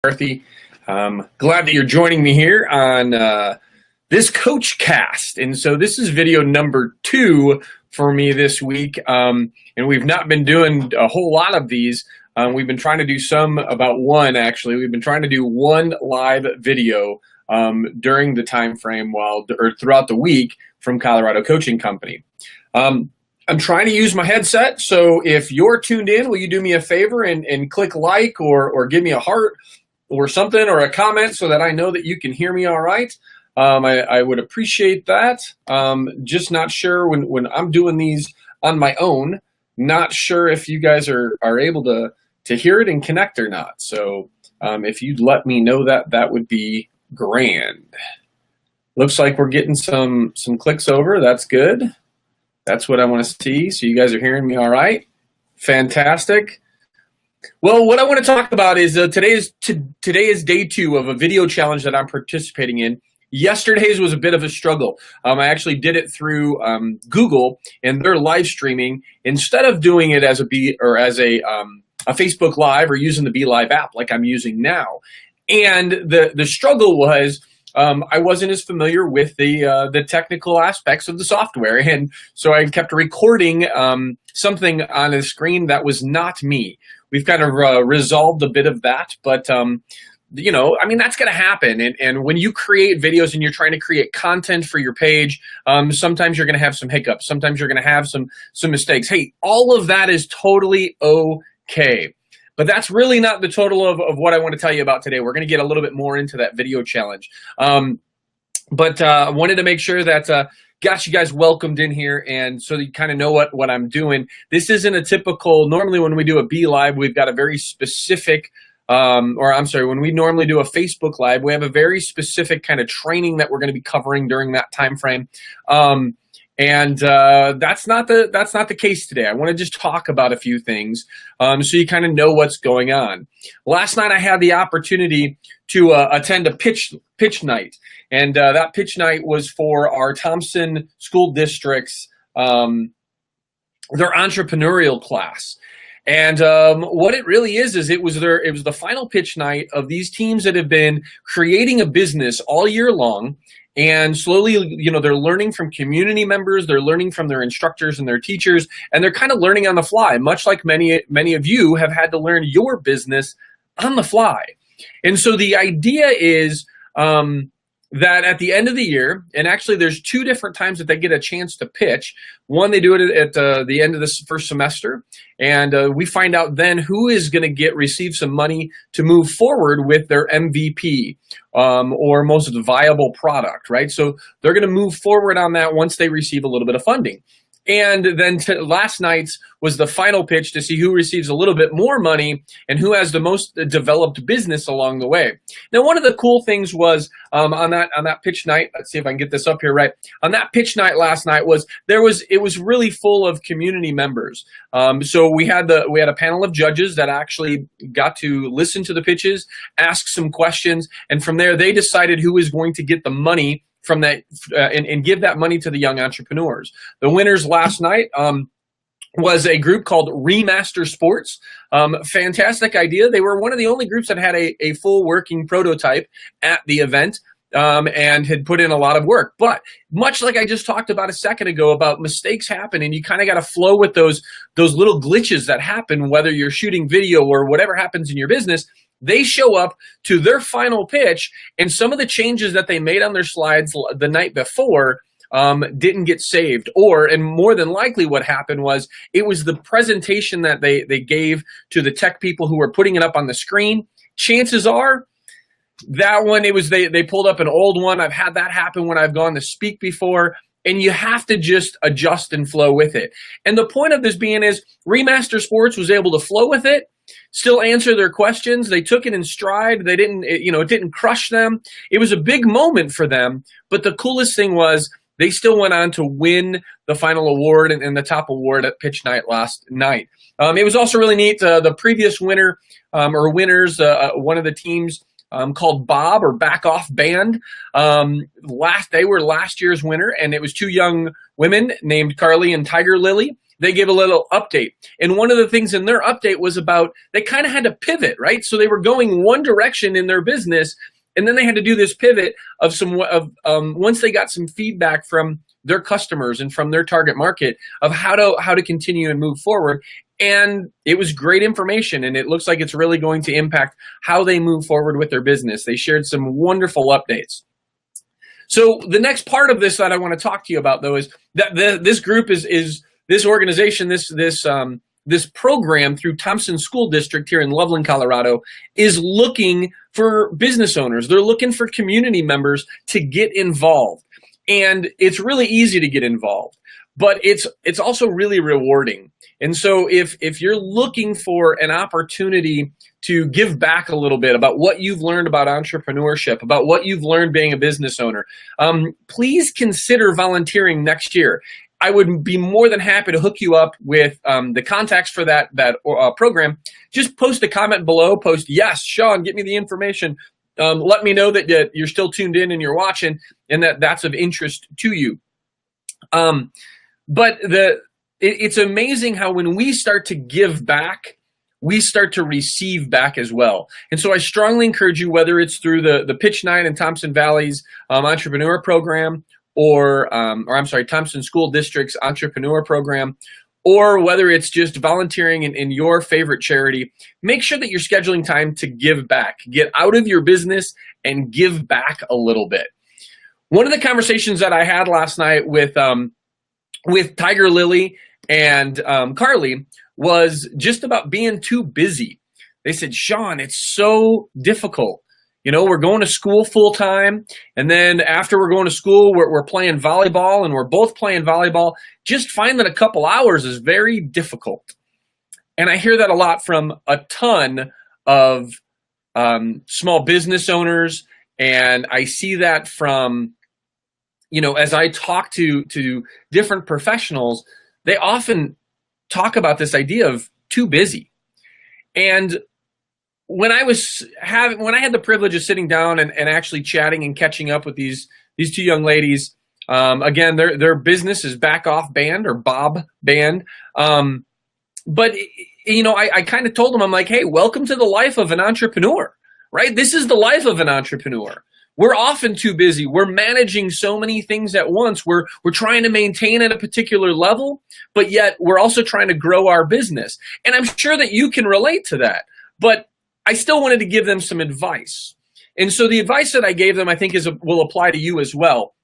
McCarthy. Glad that you're joining me here on this Coach Cast. And so this is video number 2 for me this week. And we've not been doing a whole lot of these. We've been trying to do about one, actually. We've been trying to do one live video during the time frame or throughout the week from Colorado Coaching Company. I'm trying to use my headset, so if you're tuned in, will you do me a favor and click like or give me a heart or something or a comment so that I know that you can hear me all right? I would appreciate that. Just not sure when I'm doing these on my own, not sure if you guys are able to hear it and connect or not. So if you'd let me know that would be grand. Looks like we're getting some clicks over. That's good. That's what I want to see. So you guys are hearing me all right? Fantastic. Well, what I want to talk about is today is day 2 of a video challenge that I'm participating in. Yesterday's was a bit of a struggle. I actually did it through Google, and they're live streaming instead of doing it as a Facebook Live or using the Be Live app like I'm using now. And the struggle was I wasn't as familiar with the technical aspects of the software, and so I kept recording something on a screen that was not me. We've kind of resolved a bit of that, but that's going to happen. And when you create videos and you're trying to create content for your page, sometimes you're going to have some hiccups. Sometimes you're going to have some mistakes. Hey, all of that is totally okay. But that's really not the total of what I want to tell you about today. We're going to get a little bit more into that video challenge. But I wanted to make sure that got you guys welcomed in here, and so that you kind of know what I'm doing. This isn't a typical, normally when we do a Be Live, we've got a very specific, when we normally do a Facebook Live, we have a very specific kind of training that we're going to be covering during that time frame. And that's not the case today. I want to just talk about a few things so you kind of know what's going on. Last night I had the opportunity to attend a pitch night, and that pitch night was for our Thompson school district's their entrepreneurial class. And what it really is it was the final pitch night of these teams that have been creating a business all year long. And slowly, they're learning from community members, they're learning from their instructors and their teachers, and they're kind of learning on the fly, much like many of you have had to learn your business on the fly. And so the idea is that at the end of the year, and actually there's 2 different times that they get a chance to pitch. One, they do it at the end of this first semester, and we find out then who is going to receive some money to move forward with their MVP or most viable product, right? So they're going to move forward on that once they receive a little bit of funding. And then last night's was the final pitch to see who receives a little bit more money and who has the most developed business along the way. Now, one of the cool things was on that pitch night. Let's see if I can get this up here right. On that pitch night last night it was really full of community members. So we had a panel of judges that actually got to listen to the pitches, ask some questions, and from there they decided who was going to get the money from that and give that money to the young entrepreneurs. The winners last night was a group called Remaster Sports. Fantastic idea. They were one of the only groups that had a full working prototype at the event and had put in a lot of work. But much like I just talked about a second ago about mistakes happen, and you kind of got to flow with those little glitches that happen, whether you're shooting video or whatever happens in your business. They show up to their final pitch, and some of the changes that they made on their slides the night before didn't get saved. And more than likely what happened was it was the presentation that they gave to the tech people who were putting it up on the screen. Chances are that one, they pulled up an old one. I've had that happen when I've gone to speak before. And you have to just adjust and flow with it. And the point of this being is Remaster Sports was able to flow with it, still answer their questions. They took it in stride. It didn't crush them. It was a big moment for them. But the coolest thing was they still went on to win the final award and the top award at pitch night last night. It was also really neat. The previous winner or winners, one of the teams called Bob or Back Off Band. They were last year's winner, and it was 2 young women named Carly and Tiger Lily. they gave a little update. And one of the things in their update was about they kind of had to pivot, right? So they were going one direction in their business, and then they had to do this pivot of once they got some feedback from their customers and from their target market of how to continue and move forward. And it was great information, and it looks like it's really going to impact how they move forward with their business. They shared some wonderful updates. So the next part of this that I want to talk to you about, though, is that this group is this organization, this program through Thompson School District here in Loveland, Colorado, is looking for business owners. They're looking for community members to get involved. And it's really easy to get involved, but it's also really rewarding. And so if you're looking for an opportunity to give back a little bit about what you've learned about entrepreneurship, about what you've learned being a business owner, please consider volunteering next year. I would be more than happy to hook you up with the contacts for that program. Just post a comment below, post, yes, Sean, get me the information. Let me know that you're still tuned in and you're watching and that's of interest to you. But it's amazing how when we start to give back, we start to receive back as well. And so I strongly encourage you, whether it's through the Pitch Night and Thompson Valley's Entrepreneur Program, or Thompson School District's Entrepreneur Program, or whether it's just volunteering in your favorite charity, make sure that you're scheduling time to give back. Get out of your business and give back a little bit. One of the conversations that I had last night with Tiger Lily and Carly was just about being too busy. They said, Sean, it's so difficult. You know, we're going to school full time, and then after we're going to school, we're playing volleyball, and we're both playing volleyball. Just finding a couple hours is very difficult. And I hear that a lot from a ton of small business owners, and I see that from, you know, as I talk to different professionals, they often talk about this idea of too busy. And when I had the privilege of sitting down and actually chatting and catching up with these two young ladies, again, their business is Back Off Band or Bob Band. But, you know, I kind of told them, I'm like, hey, welcome to the life of an entrepreneur, right? This is the life of an entrepreneur. We're often too busy. We're managing so many things at once. We're trying to maintain at a particular level, but yet we're also trying to grow our business. And I'm sure that you can relate to that. But I still wanted to give them some advice. And so the advice that I gave them, I think, will apply to you as well.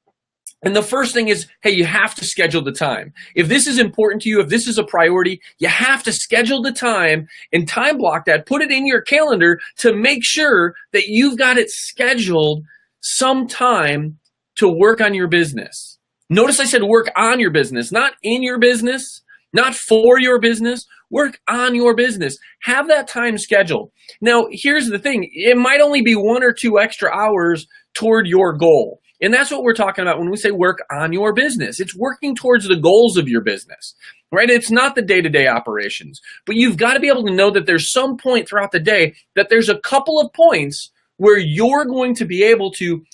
And the first thing is, hey, you have to schedule the time. If this is important to you, if this is a priority, you have to schedule the time and time block that. Put it in your calendar to make sure that you've got it scheduled some time to work on your business. Notice I said work on your business, not in your business, not for your business. Work on your business. Have that time scheduled. Now, here's the thing. It might only be 1 or 2 extra hours toward your goal. And that's what we're talking about when we say work on your business. It's working towards the goals of your business, right? It's not the day-to-day operations. But you've got to be able to know that there's some point throughout the day that there's a couple of points where you're going to be able to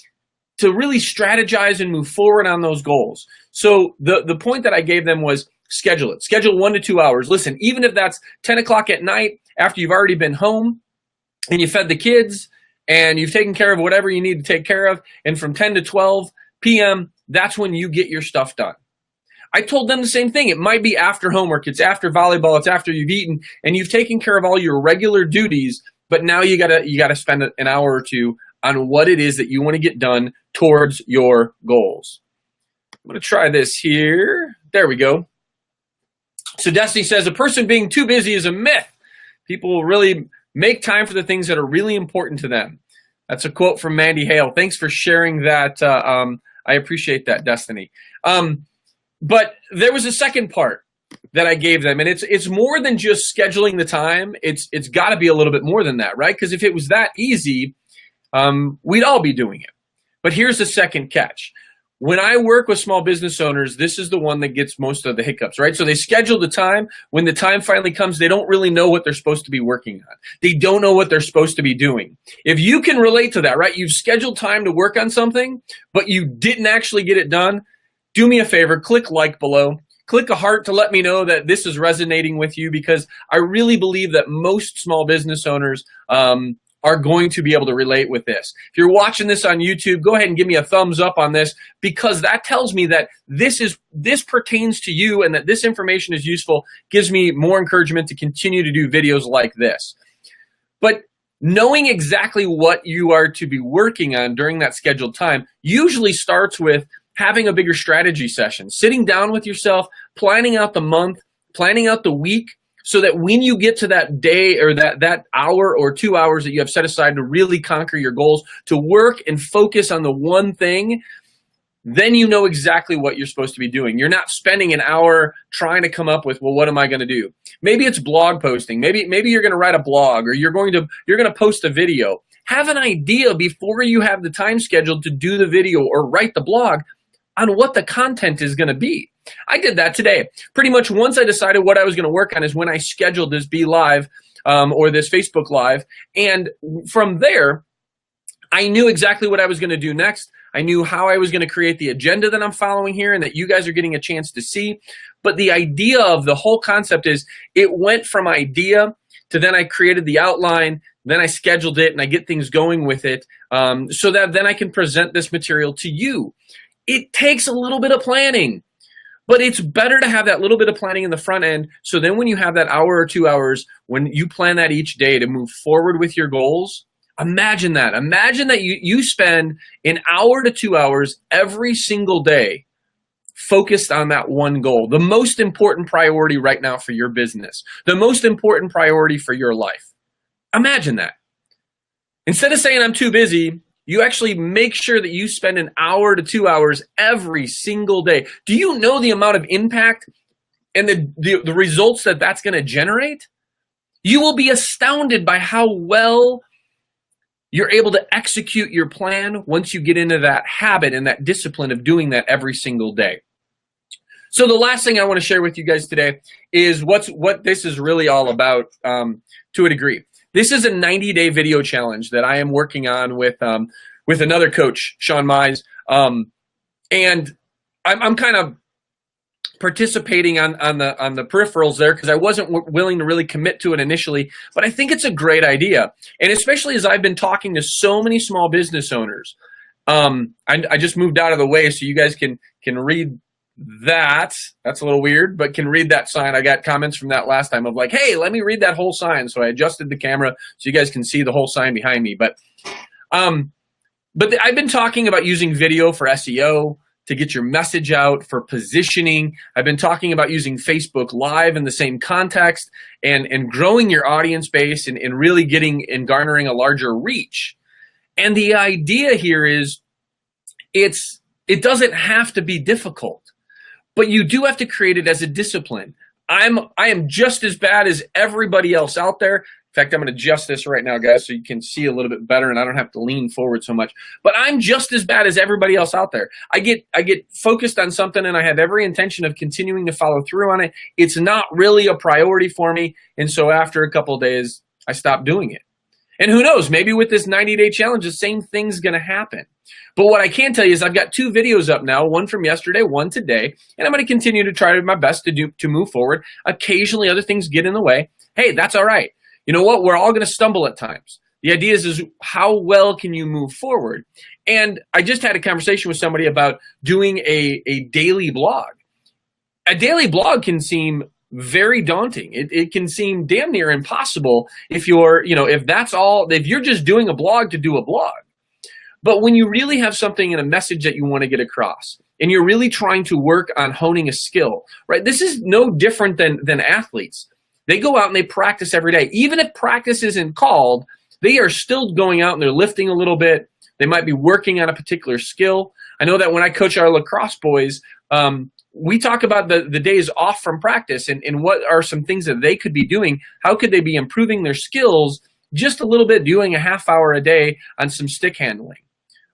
really strategize and move forward on those goals. So the point that I gave them was, schedule it. Schedule 1 to 2 hours. Listen, even if that's 10 o'clock at night after you've already been home and you fed the kids and you've taken care of whatever you need to take care of, and from 10 to 12 p.m., that's when you get your stuff done. I told them the same thing. It might be after homework. It's after volleyball. It's after you've eaten and you've taken care of all your regular duties, but now you gotta spend an hour or two on what it is that you want to get done towards your goals. I'm going to try this here. There we go. So Destiny says, a person being too busy is a myth. People will really make time for the things that are really important to them. That's a quote from Mandy Hale. Thanks for sharing that. I appreciate that, Destiny. But there was a second part that I gave them, and it's more than just scheduling the time. It's got to be a little bit more than that, right? Because if it was that easy, we'd all be doing it. But here's the second catch. When I work with small business owners, this is the one that gets most of the hiccups, right? So they schedule the time. When the time finally comes, they don't really know what they're supposed to be working on. They don't know what they're supposed to be doing. If you can relate to that, right? You've scheduled time to work on something, but you didn't actually get it done. Do me a favor, click like below. click a heart to let me know that this is resonating with you, because I really believe that most small business owners are going to be able to relate with this. If you're watching this on YouTube, go ahead and give me a thumbs up on this, because that tells me that this pertains to you and that this information is useful, gives me more encouragement to continue to do videos like this. But knowing exactly what you are to be working on during that scheduled time usually starts with having a bigger strategy session, sitting down with yourself, planning out the month, planning out the week, so that when you get to that day or that hour or 2 hours that you have set aside to really conquer your goals, to work and focus on the one thing, then you know exactly what you're supposed to be doing. You're not spending an hour trying to come up with, well, what am I going to do? Maybe it's blog posting. Maybe you're going to write a blog, or you're going to post a video. Have an idea before you have the time scheduled to do the video or write the blog on what the content is going to be. I did that today. Pretty much once I decided what I was going to work on is when I scheduled this Be Live or this Facebook Live. And from there, I knew exactly what I was going to do next. I knew how I was going to create the agenda that I'm following here and that you guys are getting a chance to see. But the idea of the whole concept is it went from idea to then I created the outline, then I scheduled it, and I get things going with it so that then I can present this material to you. It takes a little bit of planning, but it's better to have that little bit of planning in the front end. So then when you have that hour or 2 hours, when you plan that each day to move forward with your goals, imagine that. Imagine that you spend an hour to 2 hours every single day focused on that one goal, the most important priority right now for your business, the most important priority for your life. Imagine that. Instead of saying I'm too busy, you actually make sure that you spend an hour to 2 hours every single day. Do you know the amount of impact and the results that that's going to generate? You will be astounded by how well you're able to execute your plan once you get into that habit and that discipline of doing that every single day. So the last thing I want to share with you guys today is what this is really all about to a degree. This is a 90-day video challenge that I am working on with another coach, Sean Mize, and I'm kind of participating on the peripherals there because I wasn't willing to really commit to it initially, but I think it's a great idea, and especially as I've been talking to so many small business owners. I just moved out of the way so you guys can read that. That's a little weird, but can read that sign. I got comments from that last time of like, hey, let me read that whole sign. So I adjusted the camera so you guys can see the whole sign behind me. But I've been talking about using video for SEO, to get your message out, for positioning. I've been talking about using Facebook Live in the same context and growing your audience base and really getting and garnering a larger reach. And the idea here is it doesn't have to be difficult, but you do have to create it as a discipline. I am just as bad as everybody else out there. In fact, I'm going to adjust this right now, guys, so you can see a little bit better and I don't have to lean forward so much. But I'm just as bad as everybody else out there. I get focused on something and I have every intention of continuing to follow through on it. It's not really a priority for me. And so after a couple of days, I stop doing it. And who knows, maybe with this 90-day challenge, the same thing's going to happen. But what I can tell you is I've got 2 videos up now, one from yesterday, one today, and I'm going to continue to try my best to move forward. Occasionally, other things get in the way. Hey, that's all right. You know what? We're all going to stumble at times. The idea is how well can you move forward? And I just had a conversation with somebody about doing a daily blog. A daily blog can seem very daunting. It can seem damn near impossible if you're just doing a blog to do a blog. But when you really have something and a message that you want to get across, and you're really trying to work on honing a skill, right? This is no different than athletes. They go out and they practice every day. Even if practice isn't called, they are still going out and they're lifting a little bit. They might be working on a particular skill. I know that when I coach our lacrosse boys, we talk about the days off from practice and what are some things that they could be doing. How could they be improving their skills just a little bit, doing a half hour a day on some stick handling,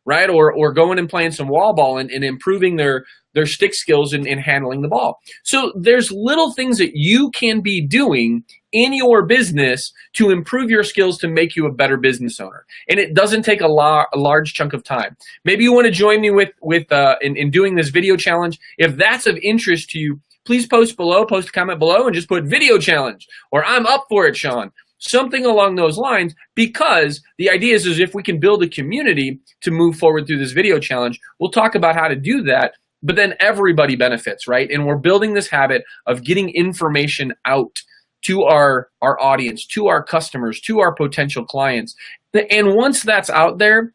right? Or going and playing some wall ball and improving their stick skills in handling the ball. So there's little things that you can be doing in your business to improve your skills to make you a better business owner. And it doesn't take a large chunk of time. Maybe you want to join me in doing this video challenge. If that's of interest to you, please post below, post a comment below, and just put video challenge, or I'm up for it, Sean. Something along those lines, because the idea is if we can build a community to move forward through this video challenge, we'll talk about how to do that, but then everybody benefits, right? And we're building this habit of getting information out to our audience, to our customers, to our potential clients. And once that's out there,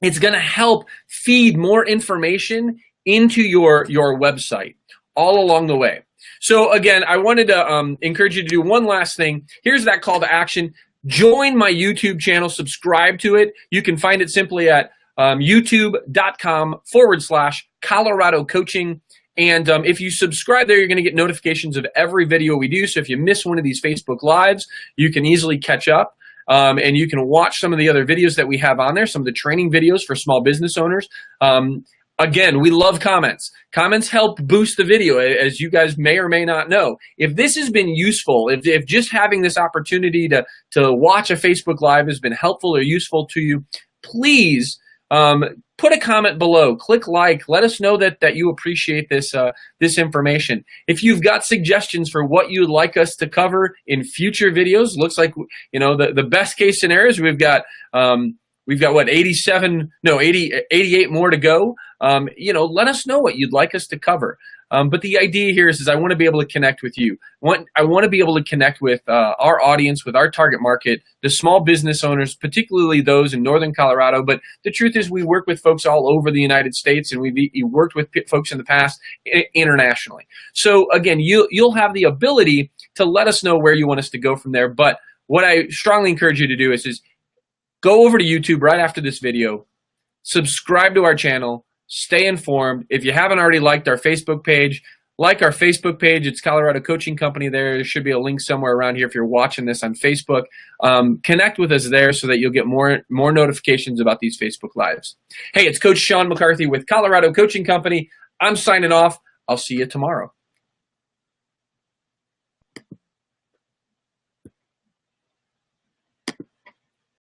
it's going to help feed more information into your website all along the way. So again, I wanted to encourage you to do one last thing. Here's that call to action. Join my YouTube channel, subscribe to it. You can find it simply at youtube.com/Colorado Coaching. And if you subscribe there, you're going to get notifications of every video we do. So if you miss one of these Facebook Lives, you can easily catch up. And you can watch some of the other videos that we have on there, some of the training videos for small business owners. Again, we love comments. Comments help boost the video, as you guys may or may not know. If this has been useful, if just having this opportunity to watch a Facebook Live has been helpful or useful to you, please put a comment below. Click like. Let us know that you appreciate this information. If you've got suggestions for what you'd like us to cover in future videos, looks like the best case scenarios we've got what 88 more to go. Let us know what you'd like us to cover. But the idea here is I want to be able to connect with you. I want to be able to connect with our audience, with our target market, the small business owners, particularly those in Northern Colorado. But the truth is we work with folks all over the United States, and we've worked with folks in the past internationally. So again, you'll have the ability to let us know where you want us to go from there. But what I strongly encourage you to do is go over to YouTube right after this video, subscribe to our channel, stay informed. If you haven't already liked our Facebook page, like our Facebook page. It's Colorado Coaching Company there. There should be a link somewhere around here if you're watching this on Facebook. Connect with us there so that you'll get more notifications about these Facebook Lives. Hey, it's Coach Sean McCarthy with Colorado Coaching Company. I'm signing off. I'll see you tomorrow.